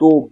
$2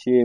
6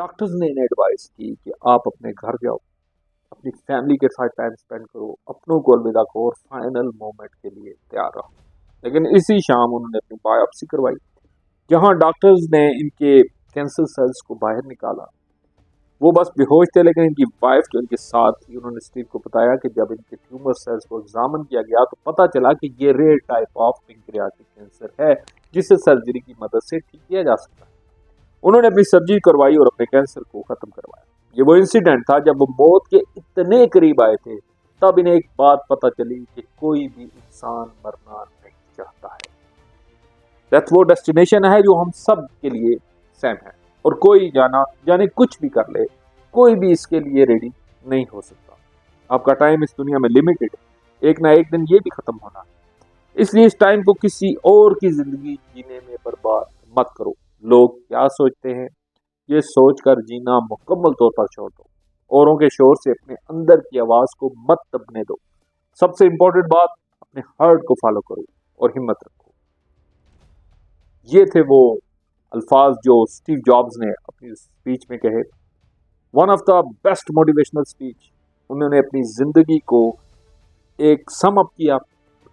doctors ने इन्हें advice की कि आप अपने घर जाओ, अपनी फैमिली के साथ टाइम स्पेंड करो, अपनों को अलविदा करो और फाइनल मोमेंट के लिए तैयार रहो। लेकिन इसी शाम उन्होंने अपनी बायोप्सी करवाई, जहां डॉक्टर्स ने इनके कैंसर सेल्स को बाहर निकाला। वो बस बेहोश थे, लेकिन इनकी वाइफ जो इनके साथ थी, उन्होंने स्टीव को बताया कि जब इनके ट्यूमर सेल्स को एग्जामिन किया गया तो पता चला कि ये rare type of pancreatic cancer है, जिसे सर्जरी की मदद से ठीक किया जा सकता है। उन्होंने अपनी सर्जरी करवाई और अपने कैंसर को खत्म करवाया। ये वो इंसिडेंट था जब वो मौत के इतने करीब आए थे, तब इन्हें एक बात पता चली कि कोई भी इंसान मरना नहीं चाहता है। डेथ वो डेस्टिनेशन है जो हम सब के लिए सेम है, और कोई जाने कुछ भी कर ले, कोई भी इसके लिए रेडी नहीं हो सकता। आपका टाइम इस दुनिया में लिमिटेड है, एक ना एक दिन ये भी खत्म होना है। इसलिए इस टाइम को किसी और की जिंदगी जीने में बर्बाद मत करो। लोग क्या सोचते हैं, ये सोचकर जीना मुकम्मल तौर पर छोड़ दो। औरों के शोर से अपने अंदर की आवाज को मत दबने दो। सबसे इंपॉर्टेंट बात, अपने हार्ट को फॉलो करो और हिम्मत रखो। ये थे वो अल्फाज जो स्टीव जॉब्स ने अपनी स्पीच में कहे। One of the best motivational speech. उन्होंने अपनी जिंदगी को एक सम अप किया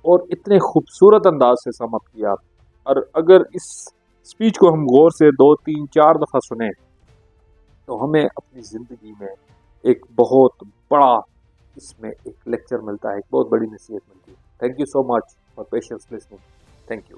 और इतने खूबसूरत अंदाज से सम अप किया। और अगर इस स्पीच को हम गौर से 2, 3, 4 दफ़ा सुने तो हमें अपनी ज़िंदगी में एक बहुत बड़ा इसमें एक लेक्चर मिलता है, एक बहुत बड़ी नसीहत मिलती है। Thank you so much for patience listening. Thank you.